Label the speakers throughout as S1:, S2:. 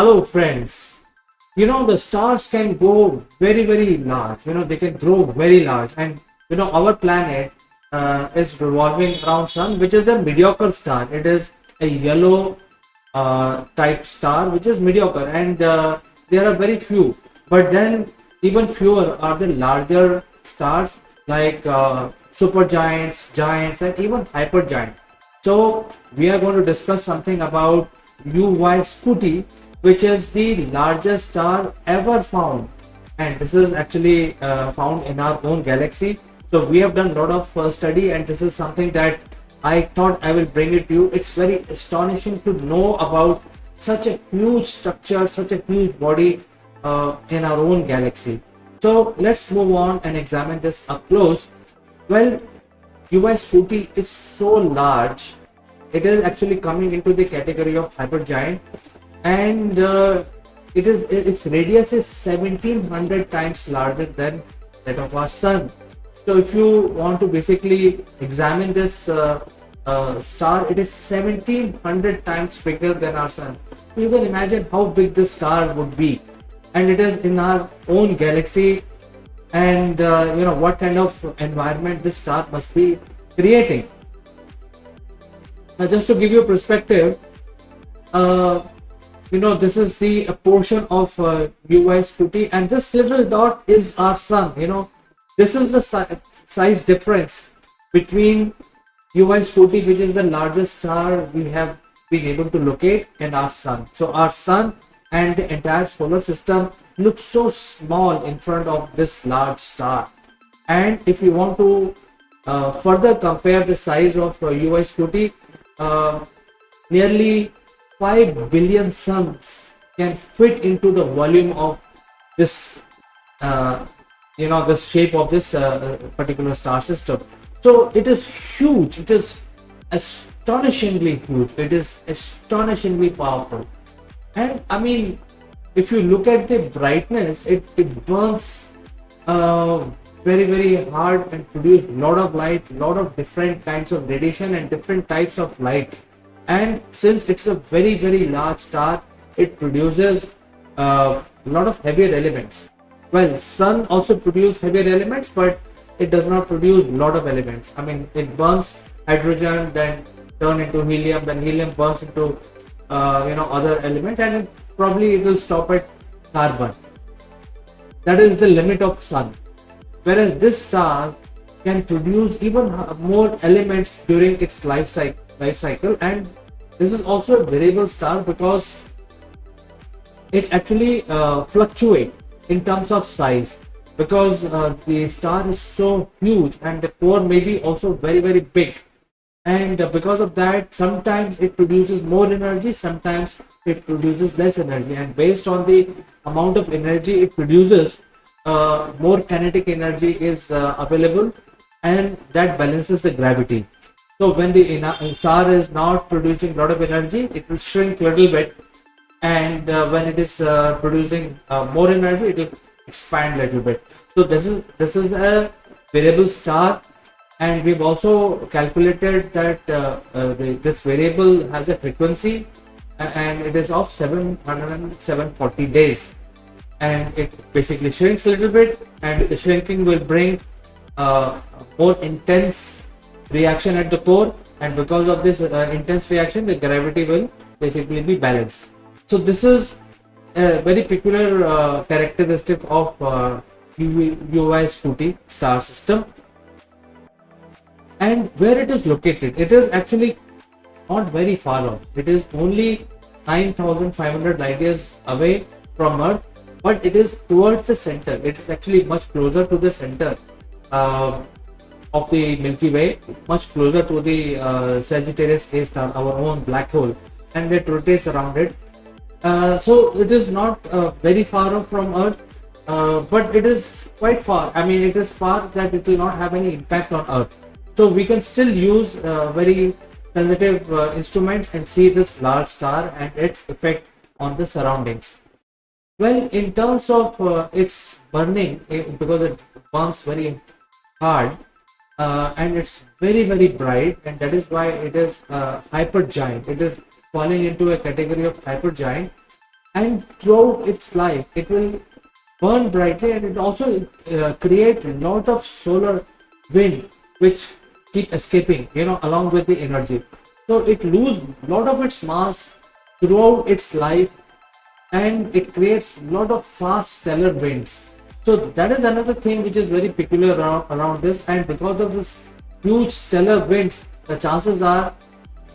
S1: Hello, friends. The stars can go very, very large. They can grow very large. And, our planet is revolving around sun, which is a mediocre star. It is a yellow type star, which is mediocre. And there are very few. But then even fewer are the larger stars like supergiants, giants, and even hypergiant. So we are going to discuss something about UY Scuti, which is the largest star ever found, and this is actually found in our own galaxy. So we have done a lot of study, and this is something that I thought I will bring it to you. It's very astonishing to know about such a huge structure, such a huge body in our own galaxy. So let's move on and examine this up close. Well, UY Scuti is so large, it is actually coming into the category of hypergiant, and its radius is 1700 times larger than that of our sun. So if you want to basically examine this star, it is 1700 times bigger than our sun. You can imagine how big this star would be, and it is in our own galaxy. And what kind of environment this star must be creating. Now, just to give you a perspective, this is the a portion of UY Scuti, and this little dot is our sun. This is the size difference between UY Scuti, which is the largest star we have been able to locate, and our sun. So our sun and the entire solar system looks so small in front of this large star. And if you want to further compare the size of UY Scuti, nearly 5 billion suns can fit into the volume of this the shape of this particular star system. So it is huge, it is astonishingly huge, it is astonishingly powerful. And I mean, if you look at the brightness, it burns very, very hard and produce a lot of light, lot of different kinds of radiation and different types of light. And since it's a very, very large star, it produces a lot of heavier elements. Well, sun also produces heavier elements, but it does not produce a lot of elements. I mean, it burns hydrogen, then turn into helium, then helium burns into other elements, and probably it will stop at carbon. That is the limit of sun. Whereas this star can produce even more elements during its life cycle, and this is also a variable star because it actually fluctuates in terms of size, because the star is so huge and the core may be also very, very big. And because of that, sometimes it produces more energy, sometimes it produces less energy, and based on the amount of energy it produces, more kinetic energy is available, and that balances the gravity. So when the star is not producing a lot of energy, it will shrink a little bit, and when it is producing more energy, it will expand a little bit. So this is a variable star. And we've also calculated that this variable has a frequency, and it is of 740 days, and it basically shrinks a little bit, and the shrinking will bring more intense reaction at the core, and because of this intense reaction, the gravity will basically be balanced. So this is a very peculiar characteristic of UY Scuti star system. And where it is located, it is actually not very far off. It is only 9,500 light years away from Earth, but it is towards the center. It is actually much closer to the center of the Milky Way, much closer to the Sagittarius A star, our own black hole, and it rotates around it. So it is not very far off from Earth, but it is quite far. I mean, it is far that it will not have any impact on Earth. So we can still use very sensitive instruments and see this large star and its effect on the surroundings. Well, in terms of its burning, because it burns very hard and it's very, very bright, and that is why it is hypergiant. It is falling into a category of hypergiant. and throughout its life it will burn brightly, and it also create a lot of solar wind which keep escaping, along with the energy. So it lose a lot of its mass throughout its life, and it creates a lot of fast stellar winds. So that is another thing which is very peculiar around this. And because of this huge stellar winds, the chances are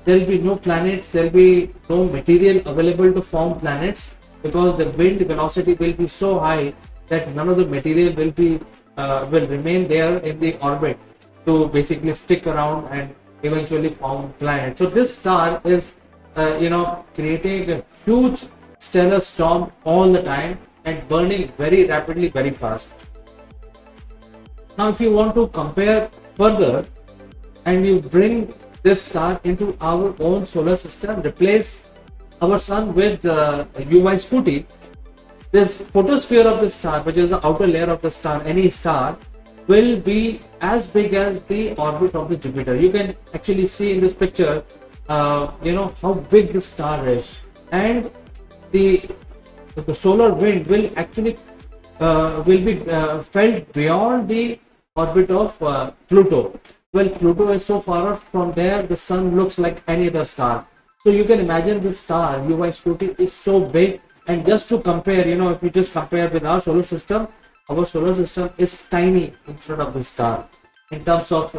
S1: there will be no planets, there will be no material available to form planets, because the wind velocity will be so high that none of the material will remain there in the orbit to basically stick around and eventually form planets. So this star is creating a huge stellar storm all the time and burning very rapidly, very fast. Now if you want to compare further and you bring this star into our own solar system, replace our sun with UY Scuti, this photosphere of the star, which is the outer layer of the star, any star, will be as big as the orbit of the Jupiter. You can actually see in this picture, how big the star is, and the solar wind will actually will be felt beyond the orbit of Pluto. Well, Pluto is so far off from there, the sun looks like any other star. So you can imagine this star, UY Scuti, is so big. And just to compare, if we just compare with our solar system is tiny in front of the star in terms of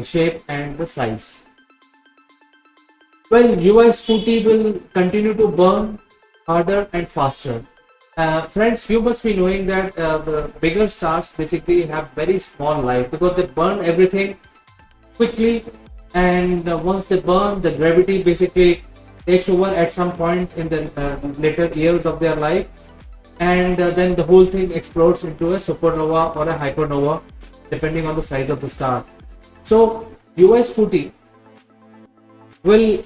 S1: shape and the size. Well, UY Scuti will continue to burn harder and faster. Friends, you must be knowing that the bigger stars basically have very small life, because they burn everything quickly, and once they burn, the gravity basically takes over at some point in the later years of their life, and then the whole thing explodes into a supernova or a hypernova depending on the size of the star. So UY Scuti will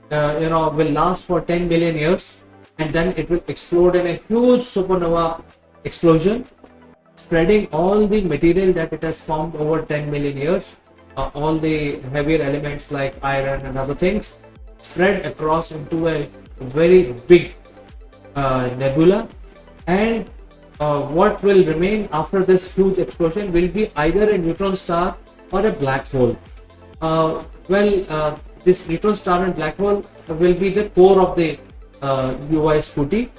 S1: will last for 10 million years, and then it will explode in a huge supernova explosion, spreading all the material that it has formed over 10 million years, all the heavier elements like iron and other things, spread across into a very big nebula. And what will remain after this huge explosion will be either a neutron star or a black hole. This neutron star and black hole will be the core of the UY Scuti,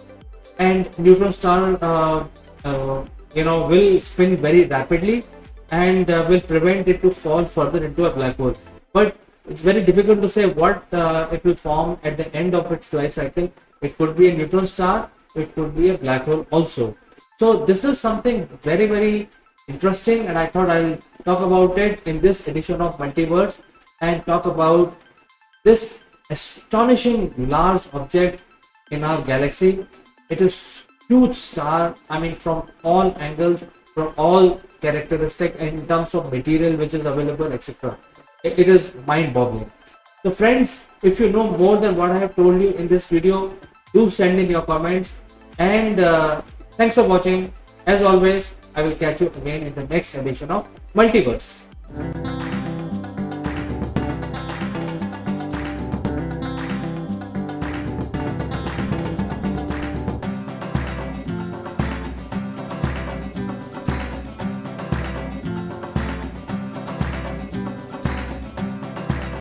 S1: and neutron star will spin very rapidly and will prevent it to fall further into a black hole. But it's very difficult to say what it will form at the end of its life cycle. It could be a neutron star, it could be a black hole also. So this is something very, very interesting, and I thought I'll talk about it in this edition of Multiverse and talk about this astonishing large object in our galaxy. It is huge star, I mean, from all angles, from all characteristics in terms of material which is available, etc. It is mind-boggling. So friends, if you know more than what I have told you in this video, do send in your comments, and thanks for watching. As always, I will catch you again in the next edition of Multiverse.